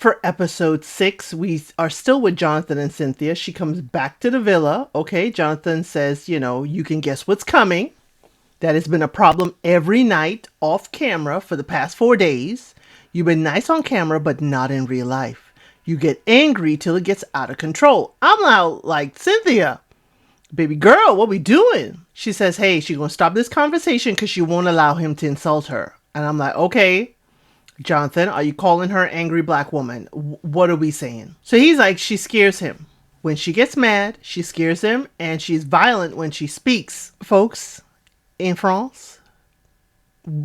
For episode 6, we are still with Jonathan and Cynthia. She comes back to the villa. Okay, Jonathan says, you can guess what's coming. That has been a problem every night off camera for the past 4 days. You've been nice on camera, but not in real life. You get angry till it gets out of control. I'm now like, Cynthia, baby girl, what we doing? She says, hey, she's going to stop this conversation because she won't allow him to insult her. And I'm like, okay, Jonathan, are you calling her angry black woman? What are we saying? So he's like, she scares him. When she gets mad, she scares him, and she's violent when she speaks. Folks, in France,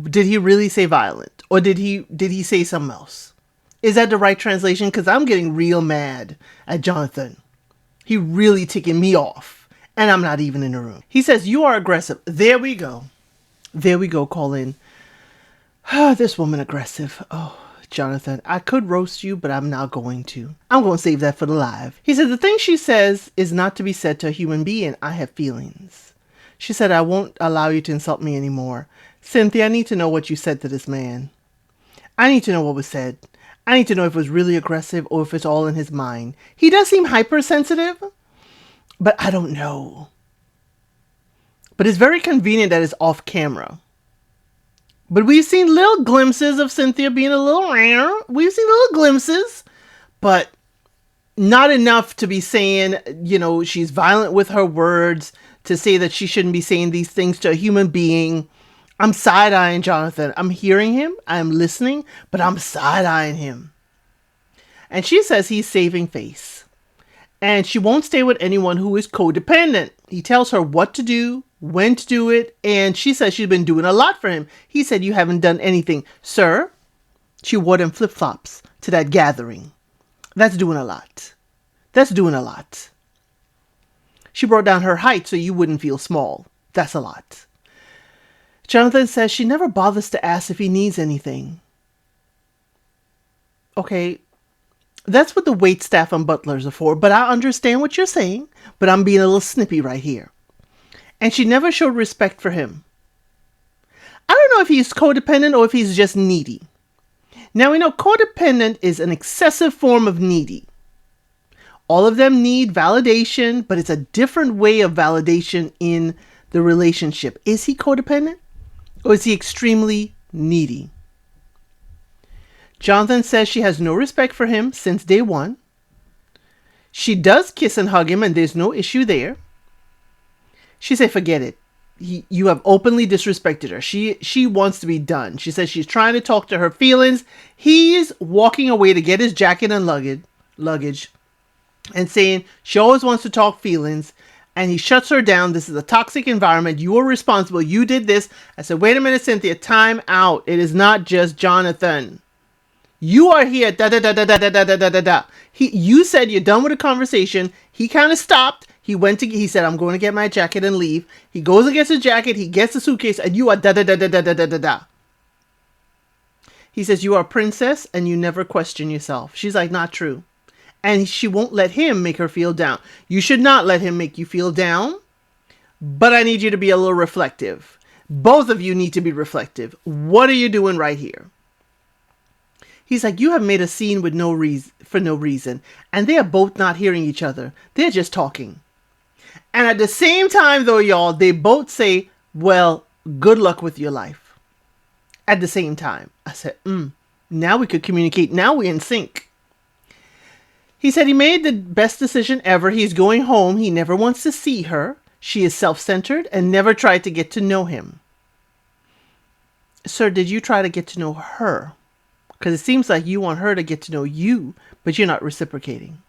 did he really say violent? Or did he say something else? Is that the right translation? Because I'm getting real mad at Jonathan. He really ticking me off. And I'm not even in the room. He says, you are aggressive. There we go. There we go, Colin. This woman aggressive. Oh, Jonathan, I could roast you, but I'm not going to. I'm going to save that for the live. He said, the thing she says is not to be said to a human being. I have feelings. She said, I won't allow you to insult me anymore. Cynthia, I need to know what you said to this man. I need to know what was said. I need to know if it was really aggressive or if it's all in his mind. He does seem hypersensitive, but I don't know. But it's very convenient that it's off camera. But we've seen little glimpses of Cynthia being a little rare. We've seen little glimpses, but not enough to be saying, she's violent with her words, to say that she shouldn't be saying these things to a human being. I'm side-eyeing Jonathan. I'm hearing him. I'm listening, but I'm side-eyeing him. And she says he's saving face. And she won't stay with anyone who is codependent. He tells her what to do, when to do it, and she says she's been doing a lot for him. He said, you haven't done anything. Sir, she wore them flip-flops to that gathering. That's doing a lot. That's doing a lot. She brought down her height so you wouldn't feel small. That's a lot. Jonathan says she never bothers to ask if he needs anything. Okay, that's what the wait staff and butlers are for, but I understand what you're saying, but I'm being a little snippy right here. And she never showed respect for him. I don't know if he's codependent or if he's just needy. Now we know codependent is an excessive form of needy. All of them need validation, but it's a different way of validation in the relationship. Is he codependent or is he extremely needy? Jonathan says she has no respect for him since day one. She does kiss and hug him and there's no issue there. She said, forget it. You have openly disrespected her. She wants to be done. She says she's trying to talk to her feelings. He's walking away to get his jacket and luggage and saying she always wants to talk feelings. And he shuts her down. This is a toxic environment. You are responsible. You did this. I said, wait a minute, Cynthia, time out. It is not just Jonathan. You are here. You said you're done with the conversation. He kind of stopped. He said, I'm going to get my jacket and leave. He goes and gets his jacket. He gets the suitcase and you are He says, you are a princess and you never question yourself. She's like, not true. And she won't let him make her feel down. You should not let him make you feel down. But I need you to be a little reflective. Both of you need to be reflective. What are you doing right here? He's like, you have made a scene with for no reason. And they are both not hearing each other. They're just talking. And at the same time, though, y'all, they both say, well, good luck with your life. At the same time. I said, now we could communicate. Now we're in sync. He said he made the best decision ever. He's going home. He never wants to see her. She is self-centered and never tried to get to know him. Sir, did you try to get to know her? Because it seems like you want her to get to know you, but you're not reciprocating.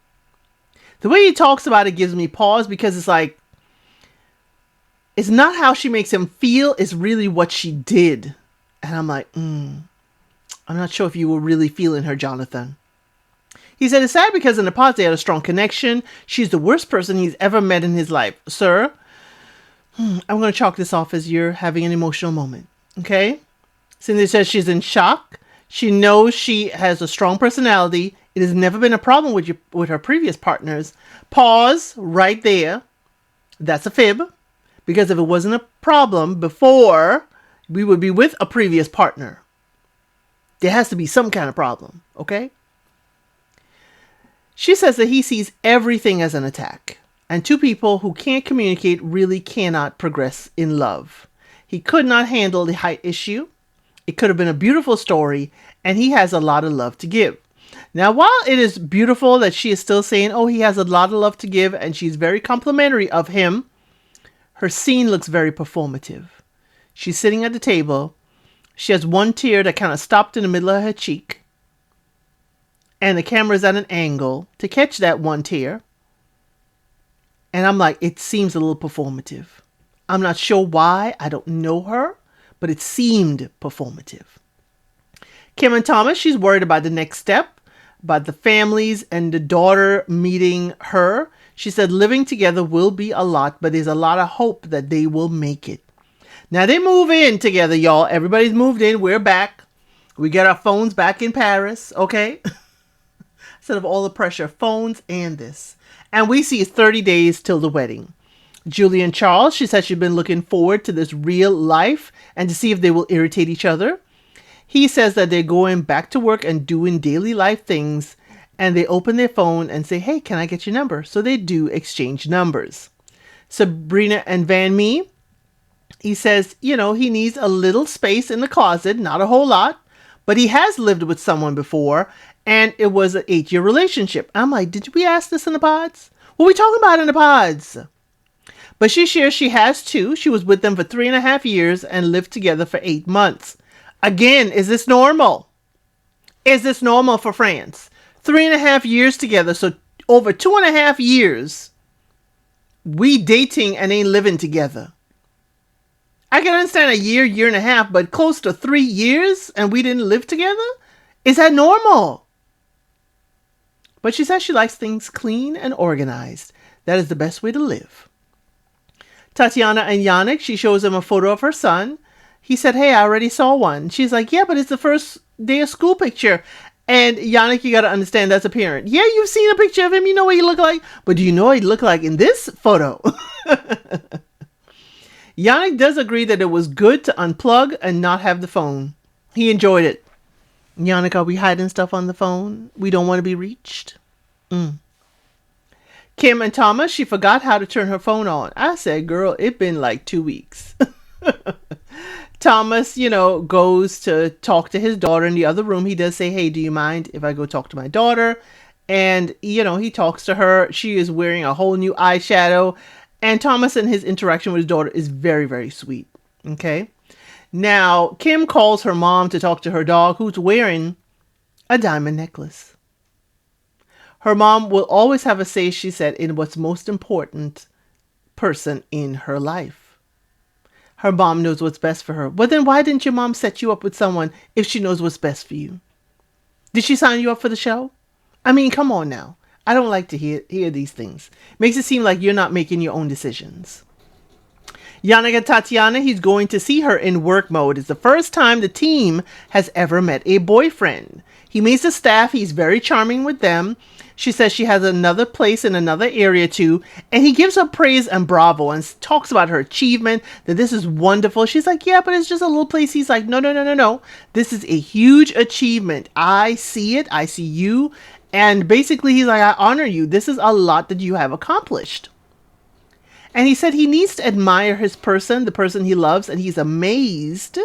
The way he talks about it gives me pause because it's like, it's not how she makes him feel. It's really what she did. And I'm like, I'm not sure if you were really feeling her, Jonathan. He said it's sad because in the past they had a strong connection. She's the worst person he's ever met in his life. Sir, I'm going to chalk this off as you're having an emotional moment. Okay? Cindy says she's in shock. She knows she has a strong personality. It has never been a problem with her previous partners. Pause right there. That's a fib. Because if it wasn't a problem before, we would be with a previous partner. There has to be some kind of problem. Okay? She says that he sees everything as an attack, and two people who can't communicate really cannot progress in love. He could not handle the height issue. It could have been a beautiful story, and he has a lot of love to give. Now, while it is beautiful that she is still saying, oh, he has a lot of love to give, and she's very complimentary of him, her scene looks very performative. She's sitting at the table. She has one tear that kind of stopped in the middle of her cheek. And the camera's at an angle to catch that one tear. And I'm like, it seems a little performative. I'm not sure why. I don't know her, but it seemed performative. Kim and Thomas, she's worried about the next step, about the families and the daughter meeting her. She said living together will be a lot, but there's a lot of hope that they will make it. Now they move in together, y'all. Everybody's moved in. We're back. We get our phones back in Paris, okay? Instead of all the pressure, phones and this. And we see 30 days till the wedding. Julie and Charles, she said she's been looking forward to this real life and to see if they will irritate each other. He says that they're going back to work and doing daily life things, and they open their phone and say, hey, can I get your number? So they do exchange numbers. Sabrina and Van Mee, he says, he needs a little space in the closet, not a whole lot, but he has lived with someone before, and it was an 8-year relationship. I'm like, did we ask this in the pods? What are we talking about in the pods? But she shares she has two. She was with them for 3.5 years and lived together for 8 months. Again, is this normal? Is this normal for France? 3.5 years together, so over 2.5 years, we dating and ain't living together. I can understand a year, year and a half, but close to 3 years and we didn't live together? Is that normal? But she says she likes things clean and organized. That is the best way to live. Tatiana and Yannick, she shows him a photo of her son. He said, hey, I already saw one. She's like, yeah, but it's the first day of school picture. And Yannick, you got to understand that's a parent. Yeah, you've seen a picture of him. You know what he looked like. But do you know what he looked like in this photo? Yannick does agree that it was good to unplug and not have the phone. He enjoyed it. Yannick, are we hiding stuff on the phone? We don't want to be reached. Kim and Thomas, she forgot how to turn her phone on. I said, girl, it been like 2 weeks. Thomas, goes to talk to his daughter in the other room. He does say, hey, do you mind if I go talk to my daughter? And, he talks to her. She is wearing a whole new eyeshadow. And Thomas and his interaction with his daughter is very, very sweet. Okay. Now, Kim calls her mom to talk to her dog, who's wearing a diamond necklace. Her mom will always have a say, she said, in what's most important person in her life. Her mom knows what's best for her. Well, then why didn't your mom set you up with someone if she knows what's best for you? Did she sign you up for the show? I mean, come on now. I don't like to hear these things. Makes it seem like you're not making your own decisions. Yannick and Tatiana, he's going to see her in work mode. It's the first time the team has ever met a boyfriend. He meets the staff. He's very charming with them. She says she has another place in another area too. And he gives her praise and bravo and talks about her achievement, that this is wonderful. She's like, yeah, but it's just a little place. He's like, no. This is a huge achievement. I see it. I see you. And basically he's like, I honor you. This is a lot that you have accomplished. And he said he needs to admire his person, the person he loves, and he's amazed.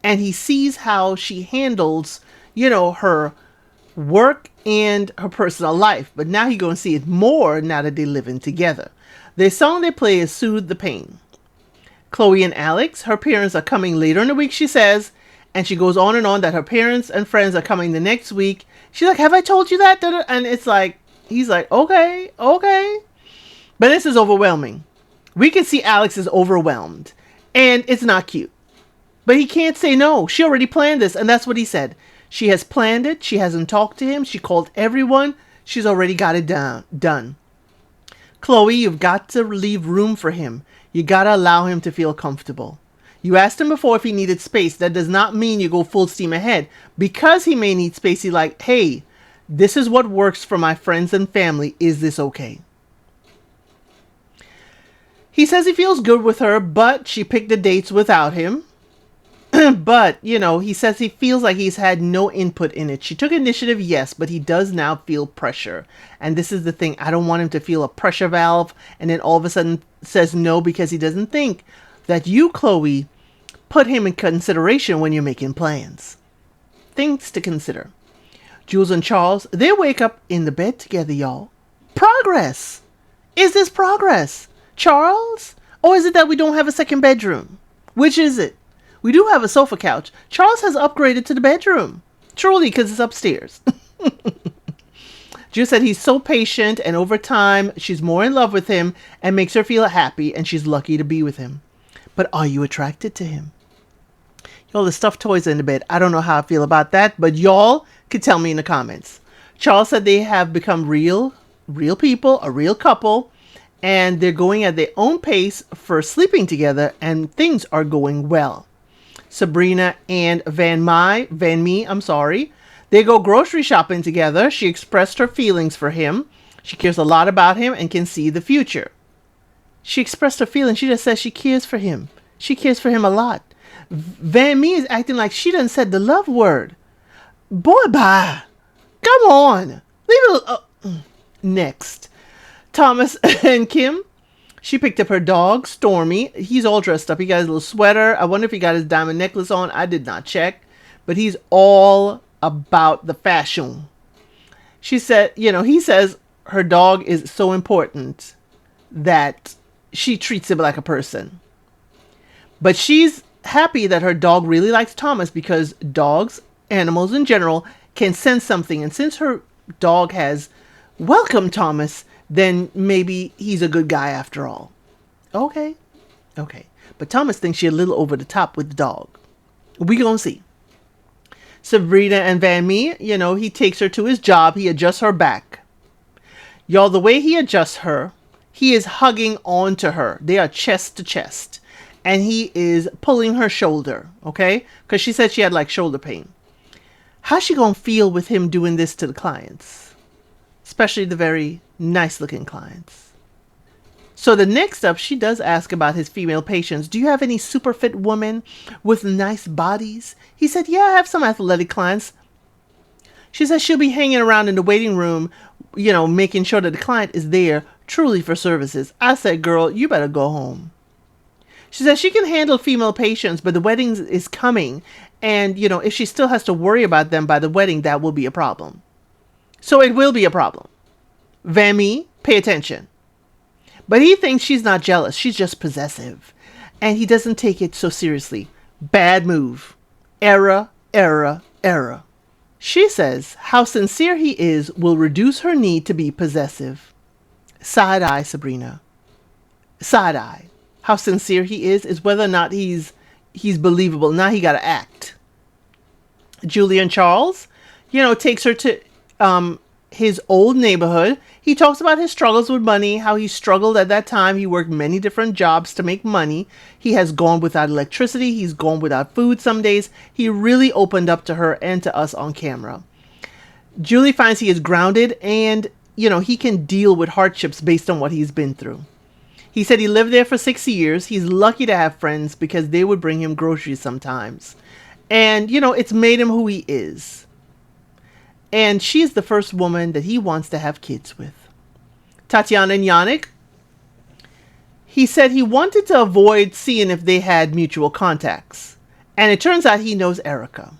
And he sees how she handles, her work and her personal life. But now he's going to see it more now that they're living together. The song they play is Soothe the Pain. Chloe and Alex, her parents are coming later in the week, she says. And she goes on and on that her parents and friends are coming the next week. She's like, have I told you that? And it's like, he's like, okay. But this is overwhelming. We can see Alex is overwhelmed. And it's not cute. But he can't say no. She already planned this. And that's what he said. She has planned it. She hasn't talked to him. She called everyone. She's already got it done. Chloe, you've got to leave room for him. You got to allow him to feel comfortable. You asked him before if he needed space. That does not mean you go full steam ahead. Because he may need space, he's like, hey, this is what works for my friends and family. Is this okay? He says he feels good with her, but she picked the dates without him. But, he says he feels like he's had no input in it. She took initiative, yes, but he does now feel pressure. And this is the thing. I don't want him to feel a pressure valve and then all of a sudden says no because he doesn't think that you, Chloe, put him in consideration when you're making plans. Things to consider. Jules and Charles, they wake up in the bed together, y'all. Progress. Is this progress? Charles? Or is it that we don't have a second bedroom? Which is it? We do have a sofa couch. Charles has upgraded to the bedroom. Truly, because it's upstairs. Jules said he's so patient, and over time, she's more in love with him and makes her feel happy, and she's lucky to be with him. But are you attracted to him? Y'all, the stuffed toys in the bed. I don't know how I feel about that, but y'all could tell me in the comments. Charles said they have become real people, a real couple, and they're going at their own pace for sleeping together, and things are going well. Sabrina and Van Mee, they go grocery shopping together. She expressed her feelings for him. She cares a lot about him and can see the future. She expressed her feelings. She just says she cares for him. She cares for him a lot. Van Mee is acting like she done said the love word. Boy, bye. Come on. Leave it. Next. Thomas and Kim. She picked up her dog, Stormy. He's all dressed up. He got his little sweater. I wonder if he got his diamond necklace on. I did not check. But he's all about the fashion. She said, he says her dog is so important that she treats him like a person. But she's happy that her dog really likes Thomas because dogs, animals in general, can sense something. And since her dog has welcomed Thomas, then maybe he's a good guy after all. Okay. But Thomas thinks she's a little over the top with the dog. We gonna see. Sabrina and Van Mee, he takes her to his job. He adjusts her back. Y'all, the way he adjusts her, he is hugging onto her. They are chest to chest. And he is pulling her shoulder, okay? Because she said she had like shoulder pain. How's she gonna feel with him doing this to the clients? Especially the very nice looking clients. So the next up, she does ask about his female patients. Do you have any super fit women with nice bodies? He said, yeah, I have some athletic clients. She says she'll be hanging around in the waiting room, making sure that the client is there truly for services. I said, girl, you better go home. She says she can handle female patients, but the wedding is coming. And, if she still has to worry about them by the wedding, that will be a problem. So it will be a problem. Van Mee, pay attention. But he thinks she's not jealous. She's just possessive. And he doesn't take it so seriously. Bad move. Error. She says how sincere he is will reduce her need to be possessive. Side eye, Sabrina. Side eye. How sincere he is whether or not he's believable. Now he got to act. Julie and Charles, takes her to his old neighborhood. He talks about his struggles with money, how he struggled at that time. He worked many different jobs to make money. He has gone without electricity. He's gone without food some days. He really opened up to her and to us on camera. Julie finds he is grounded and, he can deal with hardships based on what he's been through. He said he lived there for 6 years. He's lucky to have friends because they would bring him groceries sometimes. And, it's made him who he is. And she's the first woman that he wants to have kids with. Tatiana and Yannick, he said he wanted to avoid seeing if they had mutual contacts. And it turns out he knows Erica.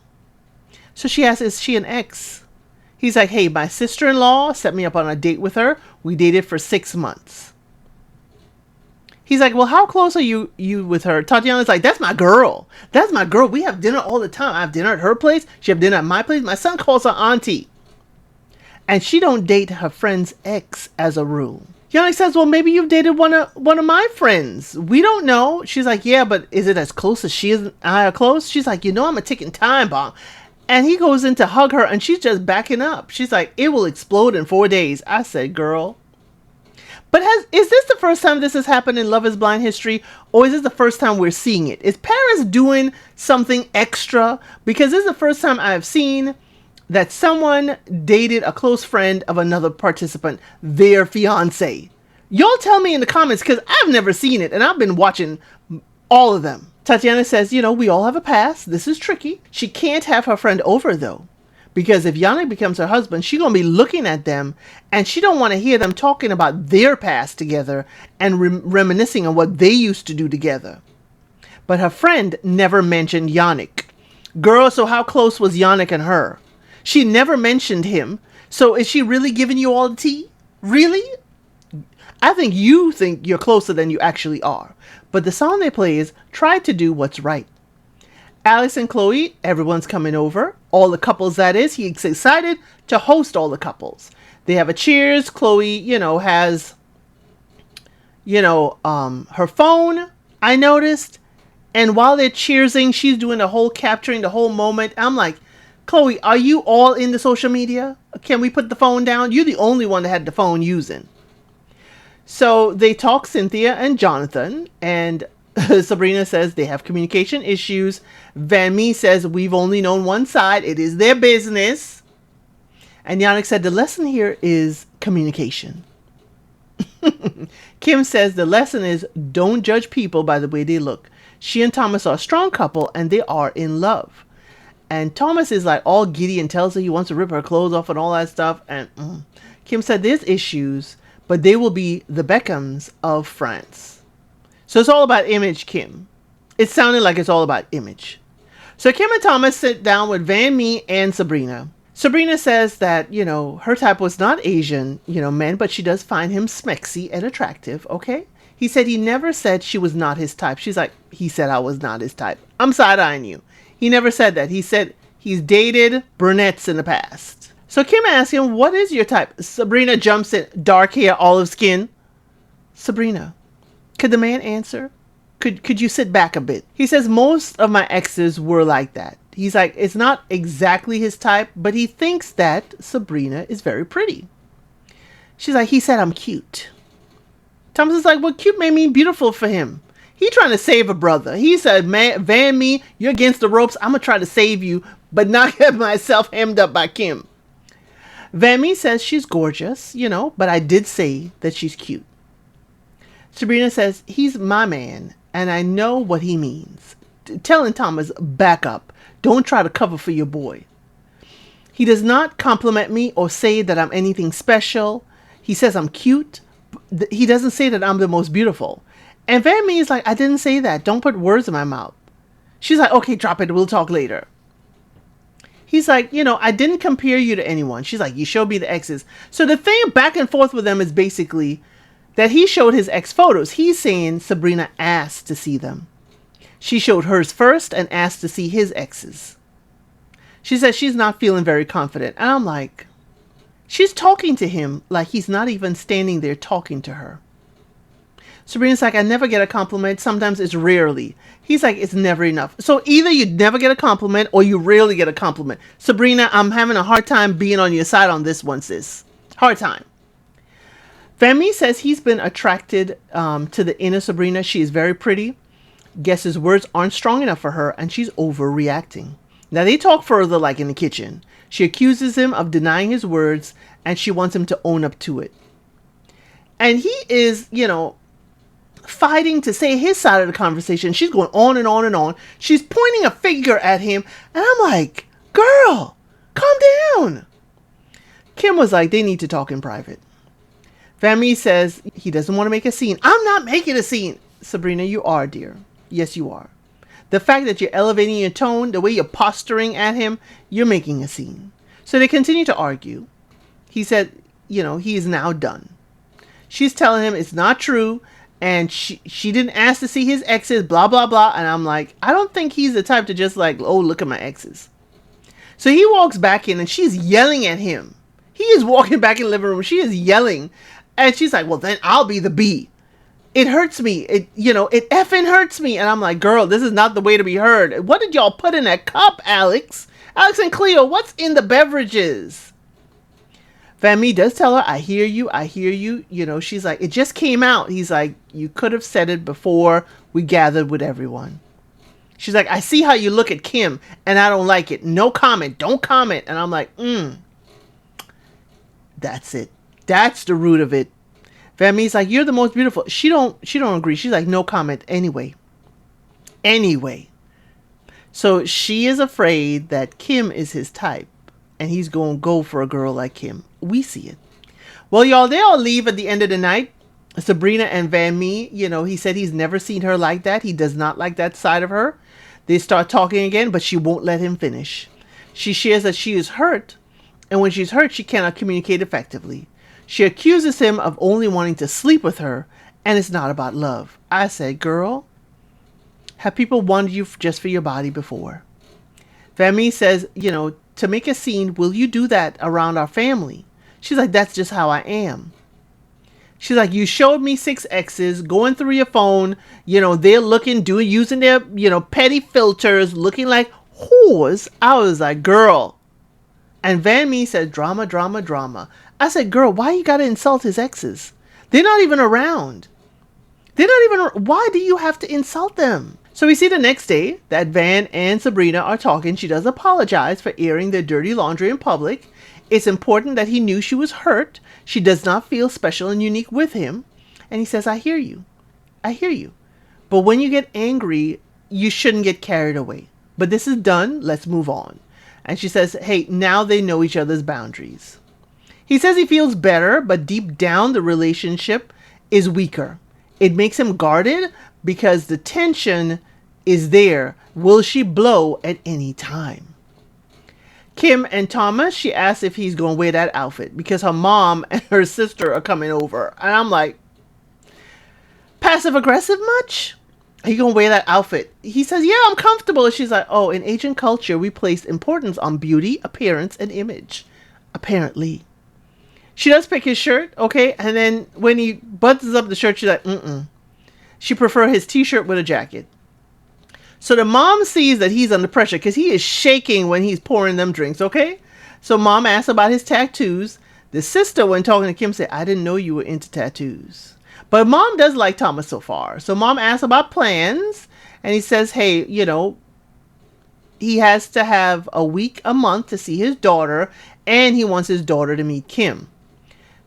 So she asks, is she an ex? He's like, hey, my sister-in-law set me up on a date with her. We dated for 6 months. He's like, well, how close are you with her? Tatiana's like, that's my girl. That's my girl. We have dinner all the time. I have dinner at her place. She have dinner at my place. My son calls her auntie. And she don't date her friend's ex as a rule. Yannick says, well, maybe you've dated one of my friends. We don't know. She's like, yeah, but is it as close as she and I are close? She's like, I'm a ticking time bomb. And he goes in to hug her and she's just backing up. She's like, it will explode in 4 days. I said, girl. But is this the first time this has happened in Love is Blind history? Or is this the first time we're seeing it? Is Paris doing something extra? Because this is the first time I've seen that someone dated a close friend of another participant, their fiance. Y'all tell me in the comments because I've never seen it and I've been watching all of them. Tatiana says, we all have a past. This is tricky. She can't have her friend over, though. Because if Yannick becomes her husband, she's going to be looking at them, and she don't want to hear them talking about their past together and reminiscing on what they used to do together. But her friend never mentioned Yannick. Girl, so how close was Yannick and her? She never mentioned him. So is she really giving you all the tea? Really? I think you think you're closer than you actually are. But the song they play is Try to Do What's Right. Alex and Chloe, everyone's coming over. All the couples, that is. He's excited to host all the couples. They have a cheers. Chloe, has, her phone, I noticed. And while they're cheersing, she's doing the whole capturing the whole moment. I'm like, Chloe, are you all in the social media? Can we put the phone down? You're the only one that had the phone using. So they talk Cynthia and Jonathan, and Sabrina says they have communication issues. Van Mee says we've only known one side. It is their business. And Yannick said the lesson here is communication. Kim says the lesson is don't judge people by the way they look. She and Thomas are a strong couple and they are in love. And Thomas is like all giddy and tells her he wants to rip her clothes off and all that stuff. And Kim said there's issues, but they will be the Beckhams of France. So it's all about image, Kim. It sounded like it's all about image. So Kim and Thomas sit down with Van Mee and Sabrina. Sabrina says that, her type was not Asian, men, but she does find him smexy and attractive, okay? He said he never said she was not his type. She's like, he said I was not his type. I'm side-eyeing you. He never said that. He said he's dated brunettes in the past. So Kim asks him, what is your type? Sabrina jumps in, dark hair, olive skin. Sabrina, could the man answer? Could you sit back a bit? He says most of my exes were like that. He's like, it's not exactly his type, but he thinks that Sabrina is very pretty. She's like, he said I'm cute. Thomas is like, well, cute may mean beautiful for him. He trying to save a brother. He said, man, Van Mee, you're against the ropes. I'm going to try to save you, but not get myself hemmed up by Kim. Van Mee says she's gorgeous, but I did say that she's cute. Sabrina says, he's my man, and I know what he means. Telling Thomas, back up. Don't try to cover for your boy. He does not compliment me or say that I'm anything special. He says I'm cute. He doesn't say that I'm the most beautiful. And Van Mee is like, I didn't say that. Don't put words in my mouth. She's like, okay, drop it. We'll talk later. He's like, I didn't compare you to anyone. She's like, you showed me the exes. So the thing back and forth with them is basically that he showed his ex photos. He's saying Sabrina asked to see them. She showed hers first and asked to see his exes. She says she's not feeling very confident. And I'm like, she's talking to him like he's not even standing there talking to her. Sabrina's like, I never get a compliment. Sometimes it's rarely. He's like, it's never enough. So either you never get a compliment or you rarely get a compliment. Sabrina, I'm having a hard time being on your side on this one, sis. Hard time. Van Mee says he's been attracted to the inner Sabrina. She is very pretty. Guess his words aren't strong enough for her and she's overreacting. Now they talk further like in the kitchen. She accuses him of denying his words and she wants him to own up to it. And he is, fighting to say his side of the conversation. She's going on and on and on. She's pointing a finger at him. And I'm like, girl, calm down. Kim was like, they need to talk in private. Van Mee says he doesn't want to make a scene. I'm not making a scene. Sabrina, you are, dear. Yes, you are. The fact that you're elevating your tone, the way you're posturing at him, you're making a scene. So they continue to argue. He said, he is now done. She's telling him it's not true. And she didn't ask to see his exes, blah, blah, blah. And I'm like, I don't think he's the type to just like, oh, look at my exes. So he walks back in and she's yelling at him. He is walking back in the living room. She is yelling. And she's like, well, then I'll be the B. It hurts me. It effing hurts me. And I'm like, girl, this is not the way to be heard. What did y'all put in that cup, Alex? Alex and Cleo, what's in the beverages? Van Mee does tell her, I hear you. She's like, it just came out. He's like, you could have said it before we gathered with everyone. She's like, I see how you look at Kim and I don't like it. No comment. Don't comment. And I'm like, that's it. That's the root of it. Van Mee's like, you're the most beautiful. She don't agree. She's like, no comment anyway. anyway. So she is afraid that Kim is his type and he's going to go for a girl like Kim. We see it. Well, y'all, they all leave at the end of the night. Sabrina and Van Mee, he said he's never seen her like that. He does not like that side of her. They start talking again, but she won't let him finish. She shares that she is hurt, and when she's hurt, she cannot communicate effectively. She accuses him of only wanting to sleep with her, and it's not about love. I said, girl, have people wanted you just for your body before? Van Mee says, to make a scene, will you do that around our family? She's like, that's just how I am. She's like, you showed me 6 exes going through your phone. They're using their, petty filters, looking like whores. I was like, girl. And Van Mee said, drama, drama, drama. I said, girl, why you got to insult his exes? They're not even around. Why do you have to insult them? So we see the next day that Van and Sabrina are talking. She does apologize for airing their dirty laundry in public. It's important that he knew she was hurt. She does not feel special and unique with him. And he says, I hear you. I hear you. But when you get angry, you shouldn't get carried away. But this is done. Let's move on. And she says, hey, now they know each other's boundaries. He says he feels better, but deep down the relationship is weaker. It makes him guarded because the tension is there. Will she blow at any time? Kim and Thomas, she asks if he's going to wear that outfit because her mom and her sister are coming over. And I'm like, passive aggressive much? Are you going to wear that outfit? He says, yeah, I'm comfortable. And she's like, oh, in Asian culture, we place importance on beauty, appearance, and image. Apparently. She does pick his shirt, okay? And then when he buttons up the shirt, she's like, She prefers his t-shirt with a jacket. So the mom sees that he's under pressure because he is shaking when he's pouring them drinks, okay? So mom asks about his tattoos. The sister, when talking to Kim, said, I didn't know you were into tattoos. But mom does like Thomas so far. So mom asks about plans. And he says, hey, he has to have a week, a month to see his daughter. And he wants his daughter to meet Kim.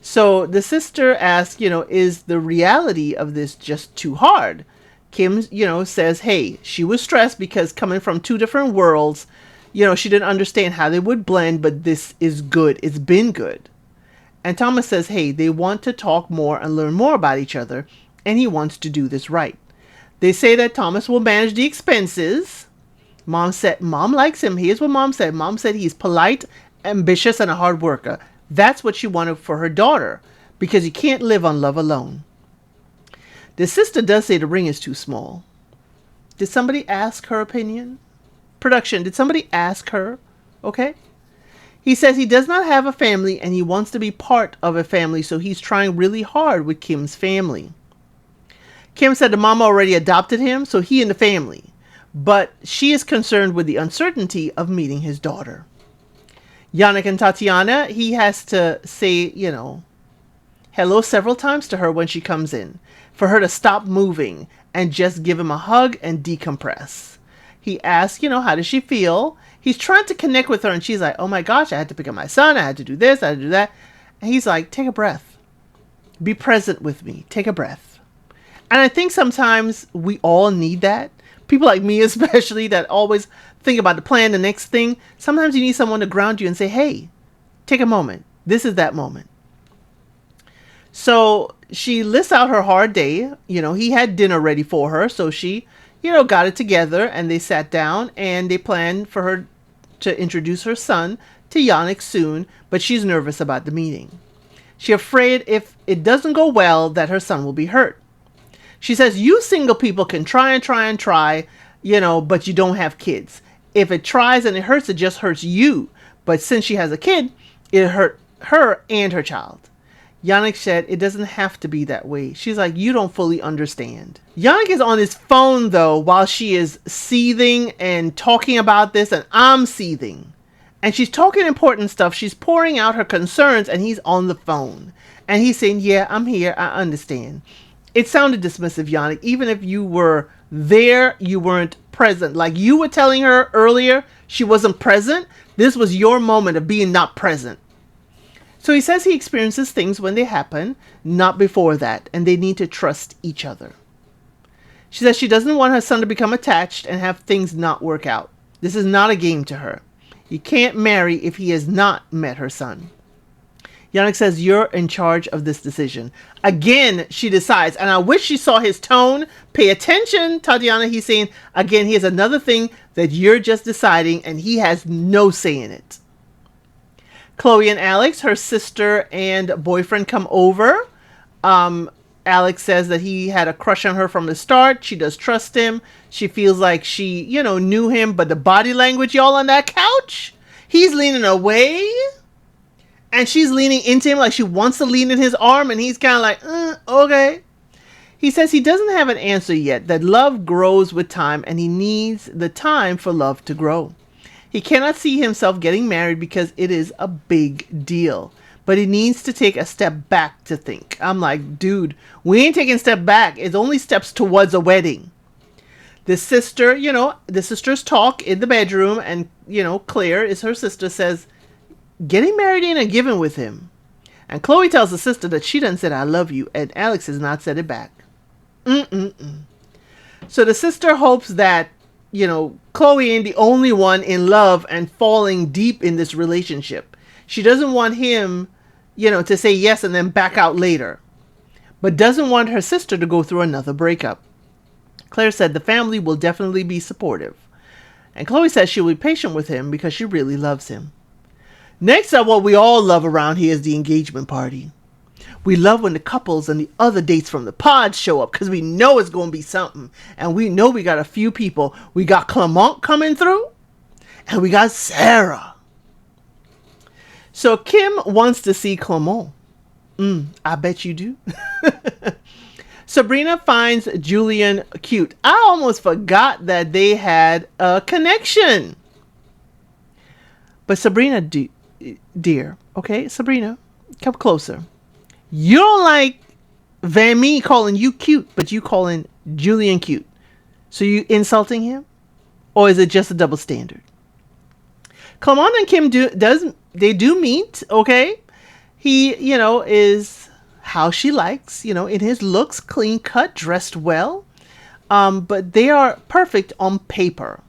So the sister asks, is the reality of this just too hard? Kim, says, hey, she was stressed because coming from 2 different worlds, she didn't understand how they would blend, but this is good. It's been good. And Thomas says, hey, they want to talk more and learn more about each other, and he wants to do this right. They say that Thomas will manage the expenses. Mom said, mom likes him. Here's what mom said. Mom said he's polite, ambitious, and a hard worker. That's what she wanted for her daughter, because you can't live on love alone. The sister does say the ring is too small. Did somebody ask her opinion? Production, did somebody ask her? Okay. He says he does not have a family and he wants to be part of a family, so he's trying really hard with Kim's family. Kim said the mama already adopted him, so he in the family. But she is concerned with the uncertainty of meeting his daughter. Yannick and Tatiana, he has to say, hello several times to her when she comes in, for her to stop moving and just give him a hug and decompress. He asks, how does she feel? He's trying to connect with her and she's like, oh my gosh, I had to pick up my son. I had to do this, I had to do that. And he's like, take a breath. Be present with me. Take a breath. And I think sometimes we all need that. People like me especially that always think about the plan, the next thing. Sometimes you need someone to ground you and say, hey, take a moment. This is that moment. So she lists out her hard day. He had dinner ready for her. So she, got it together and they sat down and they planned for her to introduce her son to Yannick soon. But she's nervous about the meeting. She's afraid if it doesn't go well that her son will be hurt. She says, you single people can try and try and try, but you don't have kids. If it tries and it hurts, it just hurts you. But since she has a kid, it hurt her and her child. Yannick said, it doesn't have to be that way. She's like, you don't fully understand. Yannick is on his phone, though, while she is seething and talking about this, and I'm seething. And she's talking important stuff. She's pouring out her concerns, and he's on the phone. And he's saying, yeah, I'm here. I understand. It sounded dismissive, Yannick. Even if you were there, you weren't present. Like you were telling her earlier, she wasn't present. This was your moment of being not present. So he says he experiences things when they happen, not before that, and they need to trust each other. She says she doesn't want her son to become attached and have things not work out. This is not a game to her. You can't marry if he has not met her son. Yannick says, you're in charge of this decision. Again, she decides. And I wish she saw his tone. Pay attention, Tatiana. He's saying, again, here's another thing that you're just deciding, and he has no say in it. Chloe and Alex, her sister and boyfriend, come over. Alex says that he had a crush on her from the start. She does trust him. She feels like she, knew him. But the body language, y'all, on that couch, he's leaning away. And she's leaning into him like she wants to lean in his arm. And he's kind of like, okay. He says he doesn't have an answer yet, that love grows with time and he needs the time for love to grow. He cannot see himself getting married because it is a big deal. But he needs to take a step back to think. I'm like, dude, we ain't taking a step back. It's only steps towards a wedding. The sister, the sisters talk in the bedroom. And, Claire is her sister, says, getting married ain't a given with him. And Chloe tells the sister that she done said, I love you. And Alex has not said it back. So the sister hopes that, Chloe ain't the only one in love and falling deep in this relationship. She doesn't want him, to say yes and then back out later. But doesn't want her sister to go through another breakup. Claire said the family will definitely be supportive. And Chloe says she will be patient with him because she really loves him. Next up, what we all love around here is the engagement party. We love when the couples and the other dates from the pod show up because we know it's going to be something. And we know we got a few people. We got Clement coming through and we got Sarah. So Kim wants to see Clement. I bet you do. Sabrina finds Julian cute. I almost forgot that they had a connection. But Sabrina, dear, okay, Sabrina, come closer. You don't like Van Mee calling you cute, but you calling Julian cute. So you insulting him? Or is it just a double standard? Clement and Kim do meet, okay? He, is how she likes, in his looks, clean cut, dressed well. But they are perfect on paper.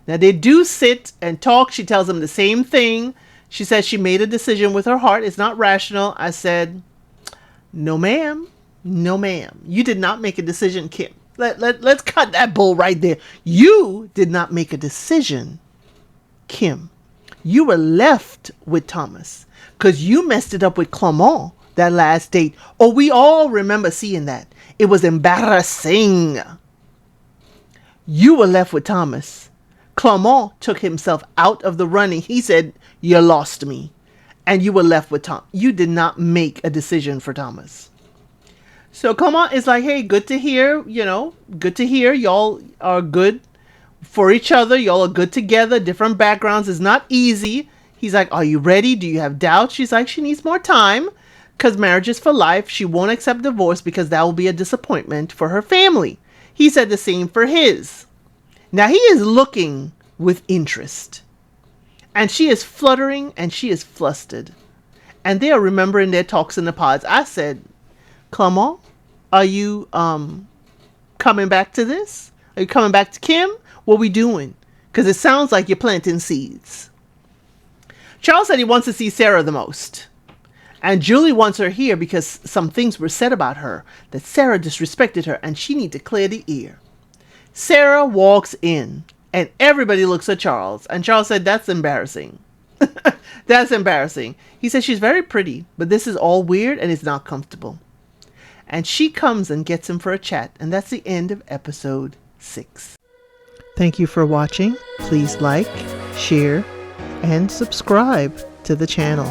Now they do sit and talk. She tells him the same thing. She says she made a decision with her heart. It's not rational. I said, no, ma'am. No, ma'am. You did not make a decision, Kim. Let's cut that bull right there. You did not make a decision, Kim. You were left with Thomas because you messed it up with Clement that last date. Oh, we all remember seeing that. It was embarrassing. You were left with Thomas. Clement took himself out of the running. He said, you lost me. And you were left with Tom. You did not make a decision for Thomas. So Clement is like, hey, good to hear, good to hear. Y'all are good for each other. Y'all are good together. Different backgrounds. It's not easy. He's like, are you ready? Do you have doubts? She's like, she needs more time because marriage is for life. She won't accept divorce because that will be a disappointment for her family. He said the same for his. Now he is looking with interest. And she is fluttering and she is flustered. And they are remembering their talks in the pods. I said, Clement, are you coming back to this? Are you coming back to Kim? What are we doing? Because it sounds like you're planting seeds. Charles said he wants to see Sarah the most. And Julie wants her here because some things were said about her. That Sarah disrespected her and she needs to clear the air. Sarah walks in. And everybody looks at Charles. And Charles said, that's embarrassing. That's embarrassing. He said, she's very pretty, but this is all weird and it's not comfortable. And she comes and gets him for a chat. And that's the end of episode 6. Thank you for watching. Please like, share, and subscribe to the channel.